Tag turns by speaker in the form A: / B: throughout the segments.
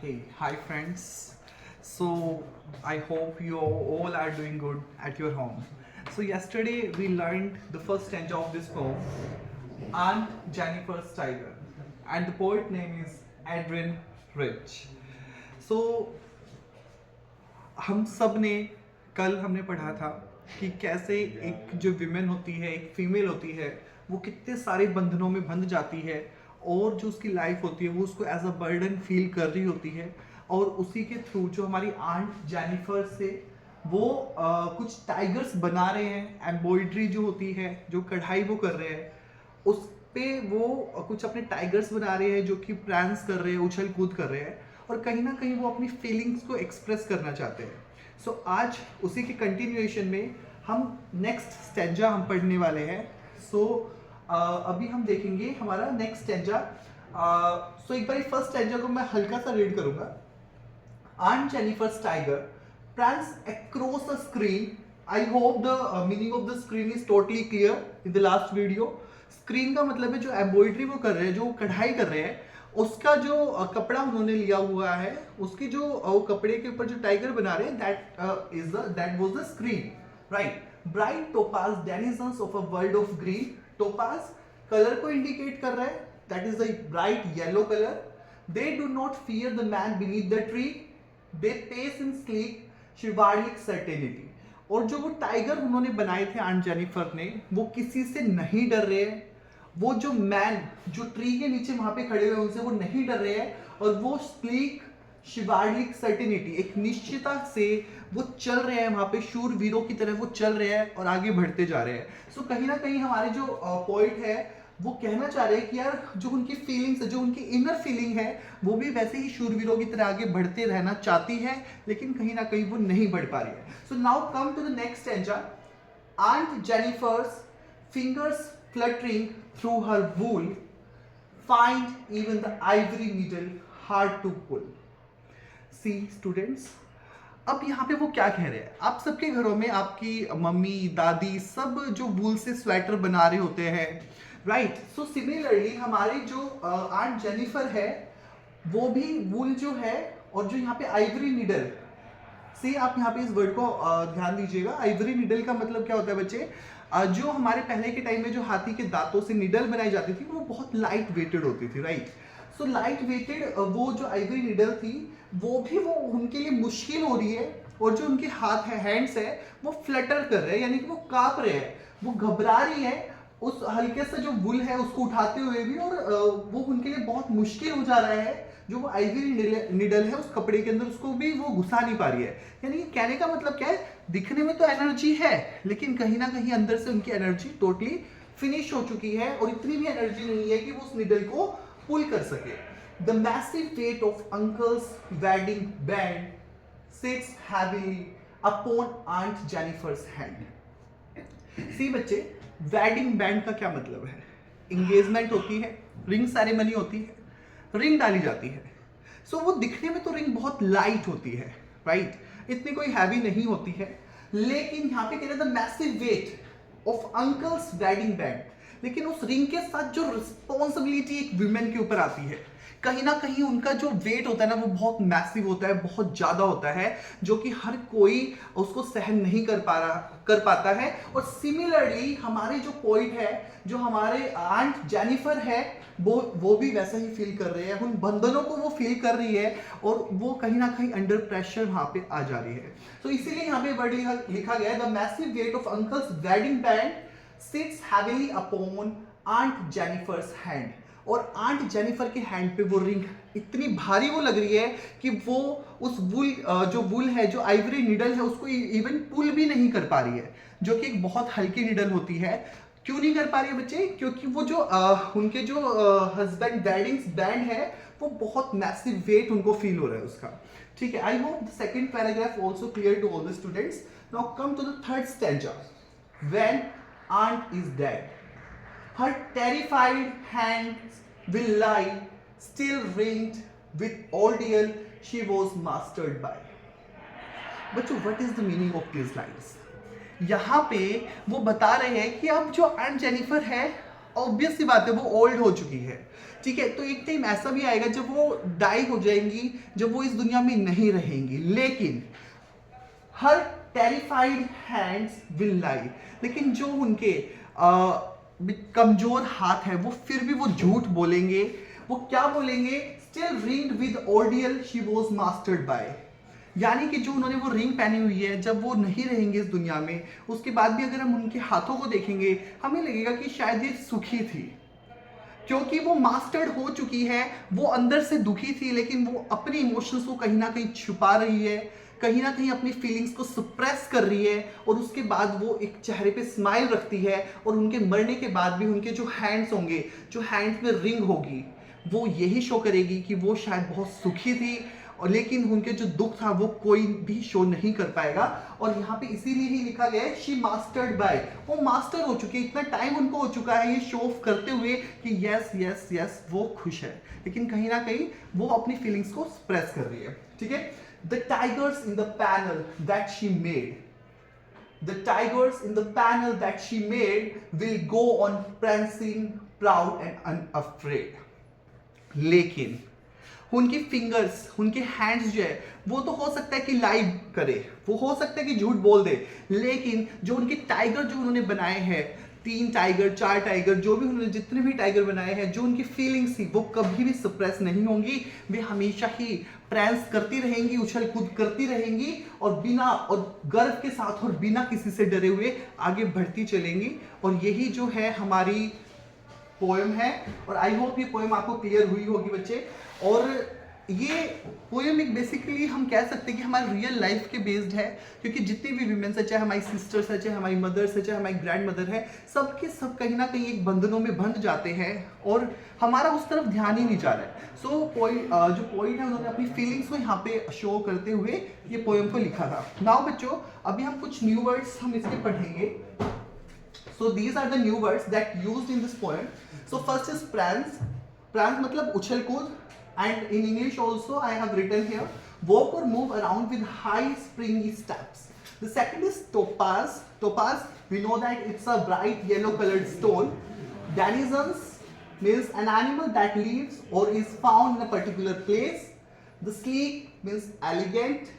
A: Hey, hi friends. So I hope you all are doing good at your home. So yesterday we learned the first stanza of this poem, Aunt Jennifer's Tiger, and the poet name is Adrian Rich. So हम सब ने कल हमने पढ़ा था कि कैसे एक जो विमेन होती है, एक फीमेल होती है, वो कितने सारे बंधनों में बंध जाती है और जो उसकी लाइफ होती है वो उसको एज अ बर्डन फील कर रही होती है। और उसी के थ्रू जो हमारी आंट जेनिफर से वो कुछ टाइगर्स बना रहे हैं, एम्ब्रॉयडरी जो होती है, जो कढ़ाई वो कर रहे हैं, उस पे वो कुछ अपने टाइगर्स बना रहे हैं जो कि प्रांस कर रहे हैं, उछल कूद कर रहे हैं और कहीं ना कहीं वो अपनी फीलिंग्स को एक्सप्रेस करना चाहते हैं। सो आज उसी के कंटिन्यूएशन में हम नेक्स्ट स्टेंजा हम पढ़ने वाले हैं। अभी हम देखेंगे हमारा नेक्स्ट स्टेंजा। एक बार फर्स्ट स्टेंजा को मैं हल्का सा रीड करूंगा। Aunt Jennifer's tiger prance across a screen. I hope the meaning of the screen is totally clear in the last video. Screen का मतलब है जो एम्ब्रॉयडरी वो कर रहे हैं, जो कढ़ाई कर रहे हैं, उसका जो कपड़ा उन्होंने लिया हुआ है, उसकी जो कपड़े के ऊपर जो टाइगर बना रहे हैं, that was the screen, right. Bright topaz denizens of a world of green. Topaz colour को इंडिकेट कर रहा है, that is the bright yellow colour. They do not fear the man beneath the tree, they pace in sleek chivalric certainty. और जो वो tiger उन्होंने बनाए थे आंट जेनिफर ने, वो किसी से नहीं डर रहे हैं। वो जो मैन जो ट्री के नीचे वहां पे खड़े हुए उनसे वो नहीं डर रहे हैं और वो स्लीक शिवालिक सर्टेनिटी, एक निश्चितता से वो चल रहे हैं, वहां पे शूरवीरों की तरह वो चल रहे हैं और आगे बढ़ते जा रहे हैं। सो कहीं ना कहीं हमारे जो पॉइंट है वो कहना चाह रहे हैं कि यार जो उनकी फीलिंग्स है, जो उनकी इनर फीलिंग है, वो भी वैसे ही शूरवीरों की तरह आगे बढ़ते रहना चाहती है, लेकिन कहीं ना कहीं वो नहीं बढ़ पा रही है। So now come to the next stanza. Aunt Jennifer's fingers fluttering through her wool find even the ivory needle hard to pull. See students, अब यहाँ पे वो क्या कह रहे हैं? आप सबके घरों में आपकी मम्मी दादी सब जो वूल से स्वेटर बना रहे होते हैं, राइट। सो सिमिलरली हमारी जो आंट जेनिफर है वो भी वूल जो है और जो यहाँ पे आइवरी निडल से, आप यहाँ पे इस वर्ड को ध्यान दीजिएगा। आइवरी निडल का मतलब क्या होता है बच्चे? जो हमारे पहले के टाइम में जो हाथी के दांतों से निडल बनाई जाती थी वो बहुत लाइट वेटेड होती थी, राइट। सो लाइट वेटेड वो जो आइवरी निडल थी वो भी वो उनके लिए मुश्किल हो रही है और जो उनके हाथ है, हैंड्स है, वो फ्लटर कर रहे हैं, यानी कि वो कांप रहे हैं, वो घबरा रही है उस हल्के से जो वुल है उसको उठाते हुए भी, और वो उनके लिए बहुत मुश्किल हो जा रहा है। जो वो आइवरी निडल है उस कपड़े के अंदर उसको भी वो घुसा नहीं पा रही है। यानी कि कहने का मतलब क्या है? दिखने में तो एनर्जी है लेकिन कहीं ना कहीं अंदर से उनकी एनर्जी टोटली फिनिश हो चुकी है और इतनी भी एनर्जी नहीं है कि वो उस निडल को पुल कर सके। The massive weight of uncle's wedding band sits heavily upon aunt Jennifer's hand. See बच्चे, वेडिंग बैंड का क्या मतलब है? इंगेजमेंट होती है, रिंग सेरेमनी होती है, रिंग डाली जाती है। सो वो दिखने में तो रिंग बहुत लाइट होती है, राइट, इतनी कोई हैवी नहीं होती है, लेकिन यहाँ पे कह रहे the massive weight of uncle's wedding band. लेकिन उस रिंग के साथ जो रिस्पॉन्सिबिलिटी एक वुमेन के ऊपर आती है, कहीं ना कहीं उनका जो वेट होता है ना वो बहुत मैसिव होता है, बहुत ज्यादा होता है, जो कि हर कोई उसको सहन नहीं कर पाता है। और सिमिलरली हमारे जो पॉइंट है, जो हमारे आंट जेनिफर है, वो भी वैसा ही फील कर रहे हैं, उन बंधनों को वो फील कर रही है और वो कहीं ना कहीं अंडर प्रेशर वहां पे आ जा रही है। तो इसीलिए यहाँ पे वर्ड लिखा गया है the massive weight of uncle's wedding band sits heavily upon aunt Jennifer's hand. और आंट जेनिफर के हैंड पे वो रिंग इतनी भारी वो लग रही है कि वो उस वुल जो वुल है, जो आइवरी निडल है, उसको इवन पुल भी नहीं कर पा रही है, जो कि एक बहुत हल्की निडल होती है। क्यों नहीं कर पा रही है बच्चे? क्योंकि वो जो उनके जो हस्बैंड वेडिंग्स बैंड है वो बहुत मैसिव वेट उनको फील हो रहा है उसका, ठीक है। I hope the second paragraph also clear to all the students. Now come to the third stanza. When aunt is dead her terrified hands will lie still ringed with ordeal she was mastered by. बच्चों, what is the meaning of these lines? यहाँ पे वो बता रहे हैं कि अब जो आंट जेनिफर है ऑब्वियस सी बात है वो ओल्ड हो चुकी है, ठीक है। तो एक टाइम ऐसा भी आएगा जब वो डाई हो जाएंगी, जब वो इस दुनिया में नहीं रहेंगी, लेकिन हर टेरिफाइड हैंड्स विल लाई, लेकिन जो उनके कमजोर हाथ है वो फिर भी वो झूठ बोलेंगे। वो क्या बोलेंगे? Still ringed with ordeal she was mastered bye, यानी कि जो उन्होंने वो रिंग पहनी हुई है, जब वो नहीं रहेंगे इस दुनिया में, उसके बाद भी अगर हम उनके हाथों को देखेंगे हमें लगेगा कि शायद ये सुखी थी, क्योंकि वो मास्टर्ड हो चुकी है। वो अंदर से दुखी थी, लेकिन वो अपने इमोशंस को कहीं ना कहीं छुपा रही है, कहीं ना कहीं अपनी फीलिंग्स को सप्रेस कर रही है, और उसके बाद वो एक चेहरे पे स्माइल रखती है, और उनके मरने के बाद भी उनके जो हैंड्स होंगे, जो हैंड्स में रिंग होगी, वो यही शो करेगी कि वो शायद बहुत सुखी थी, और लेकिन उनके जो दुख था वो कोई भी शो नहीं कर पाएगा। और यहाँ पे इसीलिए ही लिखा गया है शी मास्टर्ड बाय, वो मास्टर हो चुके, इतना टाइम उनको हो चुका है ये शो ऑफ करते हुए कि यस यस यस वो खुश है, लेकिन कहीं ना कहीं वो अपनी फीलिंग्स को एक्सप्रेस कर रही है, ठीक है। The tigers in the panel that she made, the tigers in the panel that she made will go on prancing proud and unafraid, लेकिन उनकी फिंगर्स, उनके हैंड्स जो है वो तो हो सकता है कि लाइव करे, वो हो सकता है कि झूठ बोल दे, लेकिन जो उनके टाइगर जो उन्होंने बनाए हैं, 3 टाइगर 4 टाइगर, जो भी उन्होंने जितने भी टाइगर बनाए हैं, जो उनकी फीलिंग्स थी वो कभी भी सप्रेस नहीं होंगी, वे हमेशा ही प्रैंस करती रहेंगी, उछल कूद करती रहेंगी, और बिना और गर्व के साथ और बिना किसी से डरे हुए आगे बढ़ती चलेंगी। और यही जो है हमारी पोएम है, और आई होप ये पोएम आपको क्लियर हुई होगी बच्चे। और ये पोएम एक बेसिकली हम कह सकते हैं कि हमारे रियल लाइफ के बेस्ड है, क्योंकि जितनी भी वीमेंस है, चाहे हमारी सिस्टर्स है, चाहे हमारी मदर्स है, चाहे हमारी ग्रैंड मदर है, सबके सब कहीं ना कहीं एक बंधनों में बंध जाते हैं, और हमारा उस तरफ ध्यान ही नहीं जा रहा है। सो जो पोइट है उन्होंने अपनी फीलिंग्स को यहाँ पे शो करते हुए ये पोएम को लिखा था। नाउ बच्चों, अभी हम कुछ न्यू वर्ड्स हम इसके पढ़ेंगे। So these are the new words that used in this poem. So first is prance. Prance मतलब उछल कूद, and in English also I have written here walk or move around with high springy steps. The second is topaz. Topaz, we know that it's a bright yellow colored stone. Denizens means an animal that lives or is found in a particular place. The sleek means elegant.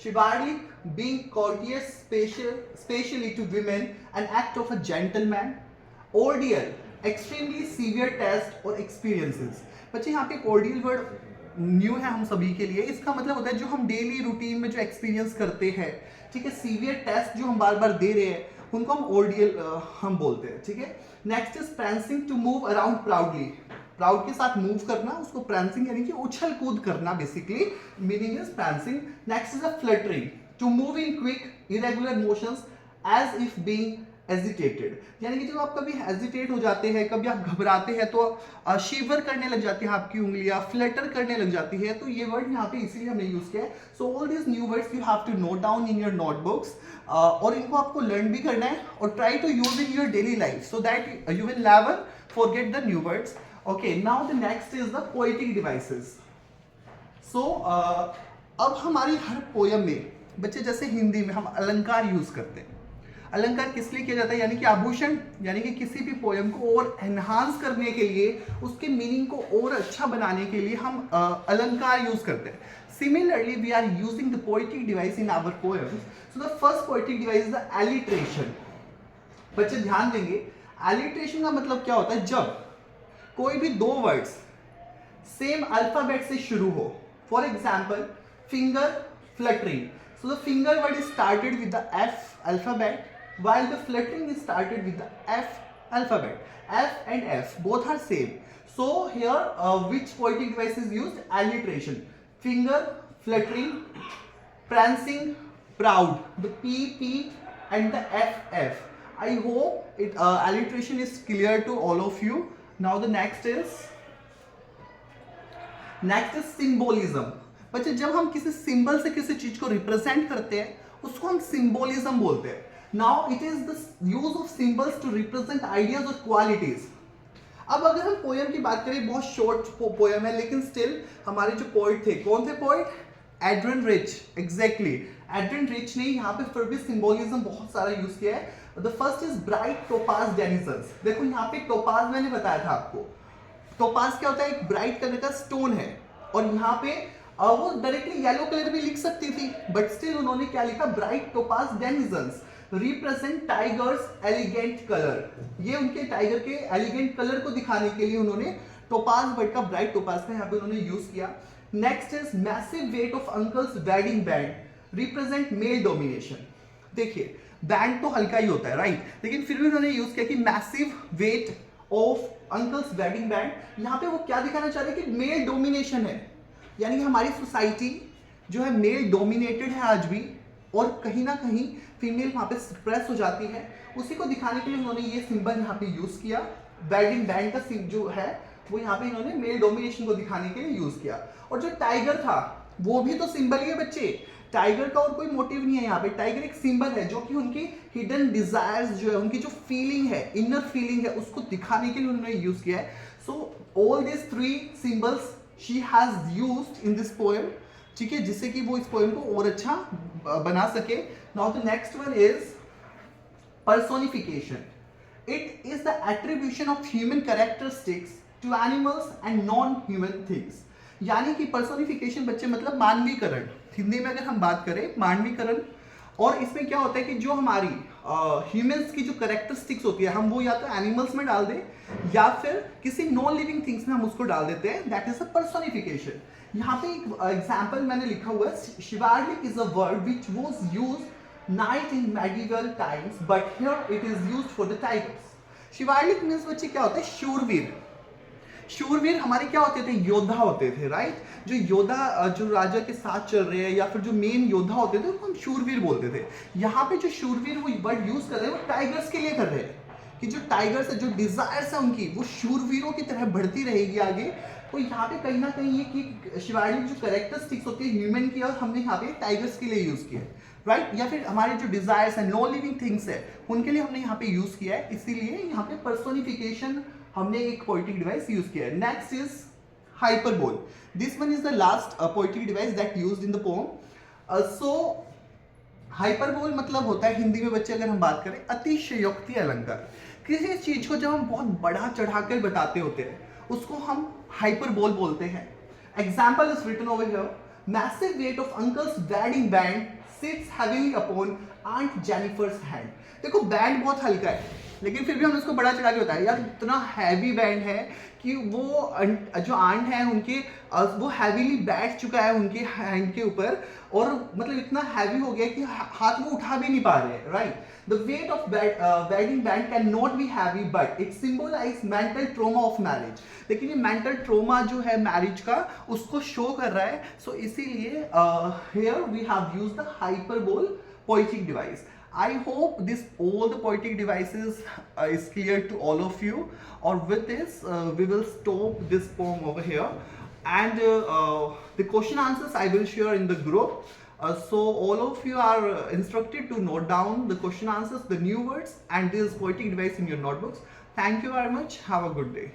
A: Chivalric, being courteous, especially to women, an act of a gentleman. Ordeal, extremely severe test or experiences. बच्चे यहाँ पे ordeal word new है हम सभी के लिए। इसका मतलब होता है जो हम डेली रूटीन में जो एक्सपीरियंस करते हैं, ठीक है। सीवियर टेस्ट जो हम बार बार दे रहे हैं उनको हम ordeal हम बोलते हैं, ठीक है। Next is prancing, to move around proudly. Proud के साथ मूव करना, उसको prancing यानी कि उछल कूद करना, basically meaning is prancing. Next is a fluttering, to move in quick irregular motions as if being agitated, यानी कि जब आप कभी हेजिटेट हो जाते हैं, कभी आप घबराते हैं तो शिवर करने लग जाती है आपकी उंगलियां, फ्लटर करने लग जाती है, तो ये वर्ड यहाँ पे इसीलिए हमने यूज किया है। So all this new words you have to note down in your notebooks, और इनको आपको लर्न भी करना है और try to use in your daily life so that you will never forget the new words. Okay, now the next is the poetic devices. So अब हमारी हर poem में बच्चे, जैसे हिंदी में हम अलंकार यूज करते हैं। अलंकार किस लिए किया जाता है? यानी कि आभूषण, यानी कि किसी भी पोयम को और एनहांस करने के लिए, उसके मीनिंग को और अच्छा बनाने के लिए हम अलंकार यूज करते हैं। Similarly, we are using the poetic device in our poems. So the first poetic device is the alliteration. बच्चे ध्यान देंगे, alliteration का मतलब क्या होता है? जब कोई भी दो वर्ड्स सेम अल्फाबेट से शुरू हो। For example, finger fluttering, so the finger word is started with the F alphabet while the fluttering is started with the F alphabet. F and F both are same. So here which poetic device is used? Alliteration. Finger, fluttering, prancing, proud. The P, P and the F, F. I hope alliteration is clear to all of you. Now the next is symbolism. बच्चे, जब हम किसी symbol से किसी चीज को represent करते हैं उसको हम सिंबोलिज्म बोलते हैं। Now it is the use of symbols to represent ideas और क्वालिटीज। अब अगर हम पोएम की बात करें, बहुत शॉर्ट पोएम है, लेकिन स्टिल हमारे जो पोइट थे, कौन थे poet? Adrienne Rich. Exactly, Adrienne Rich ने यहाँ पे फिर भी सिंबोलिज्म बहुत सारा यूज किया है। The first is bright topaz denizens. देखो यहाँ पे टोपाज मैंने बताया था आपको, टोपाज क्या होता है, एक ब्राइट कलर का स्टोन है, और यहाँ पे वो डायरेक्टली येलो कलर भी लिख सकती थी, बट स्टिल उन्होंने क्या लिखा, bright topaz denizens represent tigers elegant colour. ये उनके टाइगर के एलिगेंट कलर को दिखाने के लिए उन्होंने टोपाज वर्ड का, ब्राइट टोपाज का यहाँ पे उन्होंने यूज किया। Next is massive weight of uncle's wedding band represent male domination. देखिए बैंड तो हल्का ही होता है राइट, लेकिन फिर भी उन्होंने यूज किया कि massive weight of uncle's wedding band. यहाँ पे वो क्या दिखाना चाह रहे हैं कि मेल डोमिनेशन है, यानी कि हमारी सोसाइटी जो है मेल डोमिनेटेड है आज भी, और कहीं ना कहीं फीमेल वहाँ पे सप्रेस हो जाती है। उसी को दिखाने के लिए उन्होंने ये सिंबल यहाँ पे यूज किया, वेडिंग बैंड का जो है वो यहाँ पे इन्होंने मेल डोमिनेशन को दिखाने के लिए यूज किया। और जो टाइगर था वो भी तो सिंबल ही है बच्चे, टाइगर का और कोई मोटिव नहीं है यहाँ पे, टाइगर एक सिंबल है जो कि उनकी हिडन डिजायर्स जो है, उनकी जो फीलिंग है, इनर फीलिंग है, उसको दिखाने के लिए उन्होंने यूज किया है। So all this three symbols she has used in this poem, ठीक है, जिससे कि वो इस पोएम को और अच्छा बना सके। Now the next one is personification. It is the attribution of human characteristics to animals and non-human things. यानी कि पर्सोनिफिकेशन बच्चे मतलब मानवीकरण, हिंदी में अगर हम बात करें मानवीकरण। और इसमें क्या होता है कि जो हमारी ह्यूमंस की जो करेक्टरिस्टिक्स होती है, हम वो या तो एनिमल्स में डाल दें या फिर किसी नॉन लिविंग थिंग्स में हम उसको डाल देते हैं, दैट इज अ पर्सोनिफिकेशन। यहाँ पे एक एग्जाम्पल मैंने लिखा हुआ है, Shivalik is a word which was use night in medieval times, but here it is used for the tigers. Shivalik means बच्चे क्या होते हैं, शूरवीर। शूरवीर हमारे क्या होते थे, योद्धा होते थे राइट, जो योद्धा जो राजा के साथ चल रहे हैं या फिर जो मेन योद्धा होते थे उनको हम शूरवीर बोलते थे। यहाँ पे जो शूरवीर वो वर्ड यूज कर रहे हैं वो टाइगर्स के लिए कर रहे हैं, कि जो टाइगर्स है, जो डिजायर्स है उनकी, वो शूरवीरों की तरह बढ़ती रहेगी आगे। तो यहाँ पे कहीं ना कहीं ये कि शिवालिक जो कैरेक्टरिस्टिक्स होती है ह्यूमन की, और हमने यहाँ पे टाइगर्स के लिए यूज किया है राइट, या फिर हमारे जो डिजायर्स है, नॉन लिविंग थिंग्स है, उनके लिए हमने यहाँ पे यूज किया है, इसीलिए यहाँ पे पर्सोनिफिकेशन हमने एक पोएटिक डिवाइस यूज किया है। Next is hyperbole. This one is the last poetic device that used in the poem. So hyperbole मतलब होता है हिंदी में बच्चे अगर हम बात करें अतिशयोक्ति अलंकार। किसी चीज को जब हम बहुत बड़ा चढ़ाकर बताते होते हैं उसको हम हाइपरबोल बोलते हैं। Example is written over here, massive weight of uncle's wedding band sits heavily upon aunt Jennifer's hand. देखो बैंड बहुत हल्का है, लेकिन फिर भी हमने उसको बड़ा चढ़ा के बताया, यार इतना हैवी बैंड है कि वो जो आंट है उनके वो हैवीली बैठ चुका है उनके हैंड के ऊपर, और मतलब इतना हैवी हो गया कि हाथ वो उठा भी नहीं पा रहे हैं right. The weight of wedding band can not be heavy but it symbolise mental trauma of marriage. लेकिन ये मेंटल ट्रोमा जो है मैरिज का उसको शो कर रहा है। सो इसीलिए here we have used the hyperbole poetic device. I hope this all the poetic devices is clear to all of you. Or with this, we will stop this poem over here. And the question answers I will share in the group. So all of you are instructed to note down the question answers, the new words, and this poetic device in your notebooks. Thank you very much. Have a good day.